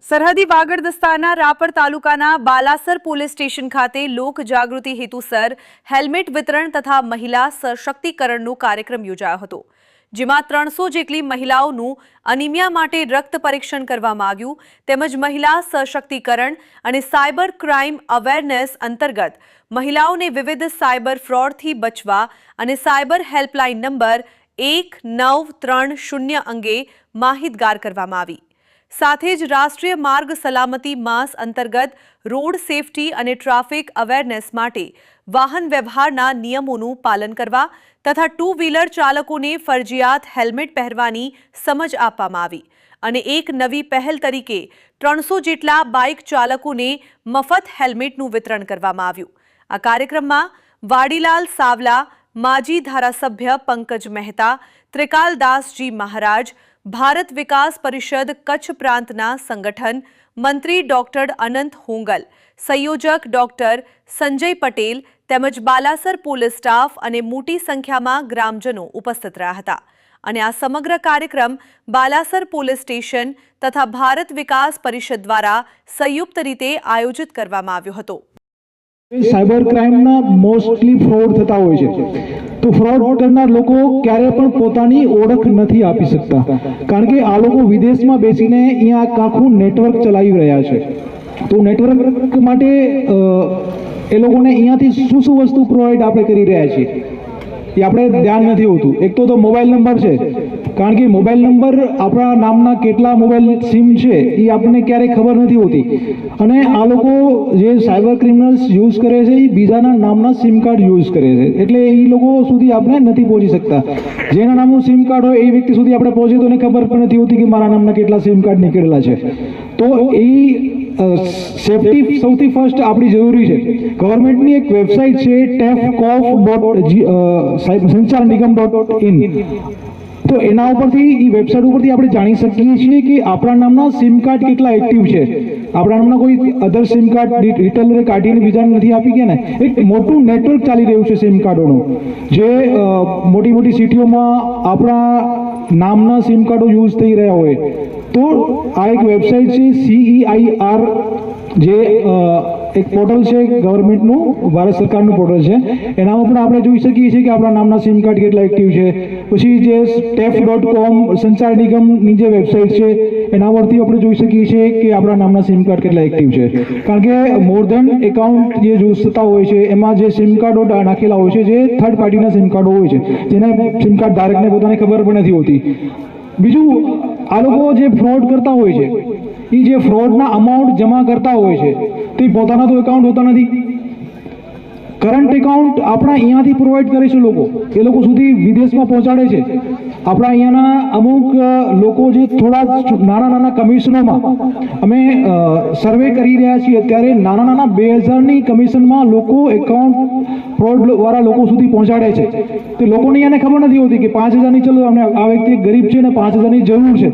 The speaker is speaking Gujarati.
સરહદી વાગડ વિસ્તારના રાપર તાલુકાના બાલાસર પોલીસ સ્ટેશન ખાતે લોક જાગૃતિ હેતુસર હેલ્મેટ વિતરણ તથા મહિલા સશક્તિકરણનો કાર્યક્રમ યોજાયો હતો, જેમાં 300 જેટલી મહિલાઓનું અનિમિયા માટે રક્ત પરીક્ષણ કરવામાં આવ્યું તેમજ મહિલા સશક્તિકરણ અને સાયબર ક્રાઇમ અવેરનેસ અંતર્ગત મહિલાઓને વિવિધ સાયબર ફ્રોડથી બચવા અને સાયબર હેલ્પલાઇન નંબર 1930 અંગે માહિતગાર કરવામાં આવી। સાથે જ રાષ્ટ્રીય માર્ગ સલામતી માસ અંતર્ગત રોડ સેફટી અને ટ્રાફિક અવેરનેસ માટે વાહન વ્યવહારના નિયમોનું પાલન કરવા તથા ટુ વ્હીલર ચાલકોને ફરજિયાત હેલ્મેટ પહેરવાની સમજ આપવામાં આવી અને એક નવી પહેલ તરીકે 300 જેટલા બાઇક ચાલકોને મફત હેલ્મેટનું વિતરણ કરવામાં આવ્યું। આ કાર્યક્રમમાં વાડીલાલ સાવલા, માજી ધારાસભ્ય પંકજ મહેતા, ત્રિકાલદાસજી મહારાજ, ભારત વિકાસ પરિષદ કચ્છ પ્રાંતના સંગઠન મંત્રી ડોક્ટર અનંત હોંગલ, સંયોજક ડોક્ટર સંજય પટેલ તેમજ બાલાસર પોલીસ સ્ટાફ અને મોટી સંખ્યામાં ગ્રામજનો ઉપસ્થિત રહ્યા હતા અને આ સમગ્ર કાર્યક્રમ બાલાસર પોલીસ સ્ટેશન તથા ભારત વિકાસ પરિષદ દ્વારા સંયુક્ત રીતે આયોજિત કરવામાં આવ્યો હતો। સાયબર ક્રાઇમના મોસ્ટલી ફ્રોડ થતા હોય છે, તો ફ્રોડ કરનાર લોકો ક્યારે પણ પોતાની ઓળખ નથી આપી શકતા, કારણ કે આ લોકો વિદેશમાં બેસીને અહીંયા આખું નેટવર્ક ચલાવી રહ્યા છે। તો નેટવર્ક માટે એ લોકોને અહીંયાથી શું વસ્તુ પ્રોવાઈડ આપણે કરી રહ્યા છીએ એ આપણે ધ્યાન નથી હોતું। એક તો મોબાઈલ નંબર છે, કારણ કે મોબાઈલ નંબર આપણા નામના કેટલા મોબાઈલ સિમ છે એ આપણને ક્યારેય ખબર નથી હોતી અને આ લોકો જે સાયબર ક્રિમિનલ્સ યુઝ કરે છે એ બીજાના નામના સિમ કાર્ડ યુઝ કરે છે, એટલે એ લોકો સુધી આપણે નથી પહોંચી શકતા। જેના નામનું સિમ કાર્ડ હોય એ વ્યક્તિ સુધી આપણે પહોંચીએ તો એને ખબર પણ નથી હોતી કે મારા નામના કેટલા સિમ કાર્ડ નીકળેલા છે। તો એ સેફટી સૌથી ફર્સ્ટ આપણી જરૂરી છે। ગવર્મેન્ટની એક વેબસાઇટ છે tefcov.sanchar-nigam.in, તો એના ઉપરથી એ વેબસાઇટ ઉપરથી આપણે જાણી શકીએ છીએ કે આપણા નામના સિમ કાર્ડ કેટલા એક્ટિવ છે। આપણા નામના કોઈ અધર સિમ કાર્ડ રિટેલરે કાઢીને બીજાને નથી આપી ગયા ને, એક મોટું નેટવર્ક ચાલી રહ્યું છે સિમ કાર્ડોનું, જે મોટી મોટી સિટીઓમાં આપણા નામના સિમ કાર્ડો યુઝ થઈ રહ્યા હોય। તો આ એક વેબસાઇટ છે CEIR, જે એક પોર્ટલ છે ગવર્મેન્ટનું, ભારત સરકારનું પોર્ટલ છે, એનામાં પણ આપણે જોઈ શકીએ છીએ કે આપણા નામના સિમ કાર્ડ કેટલા એક્ટિવ છે। પછી જે tef.com સંચાર નિગમની જે વેબસાઇટ છે એના પરથી આપણે જોઈ શકીએ છીએ કે આપણા નામના સિમ કાર્ડ કેટલા એક્ટિવ છે, કારણ કે મોર ધેન એકાઉન્ટ જે યુઝ થતા હોય છે એમાં જે સિમ કાર્ડો નાખેલા હોય છે જે થર્ડ પાર્ટીના સિમ કાર્ડો હોય છે, જેને સિમ કાર્ડ ધારકને પોતાને ખબર પણ નથી હોતી। બીજું, આ લોકો જે ફ્રોડ કરતા હોય છે એ જે ફ્રોડના અમાઉન્ટ જમા કરતા હોય છે તો એ પોતાના તો એકાઉન્ટ હોતા નથી, કરંટ એકાઉન્ટ આપણા અહીંયાથી પ્રોવાઈડ કરે છે લોકો, એ લોકો સુધી વિદેશમાં પહોંચાડે છે। આપણા અહીંયાના અમુક લોકો જે થોડા નાના નાના કમિશનોમાં અમે સર્વે કરી રહ્યા છીએ, અત્યારે નાના નાના 2000ની કમિશનમાં લોકો એકાઉન્ટ ફ્રોડવાળા લોકો સુધી પહોંચાડે છે। તે લોકોને અહીંયાને ખબર નથી હોતી કે 5000ની, ચલો અમને આ વ્યક્તિ ગરીબ છે ને 5000ની જરૂર છે,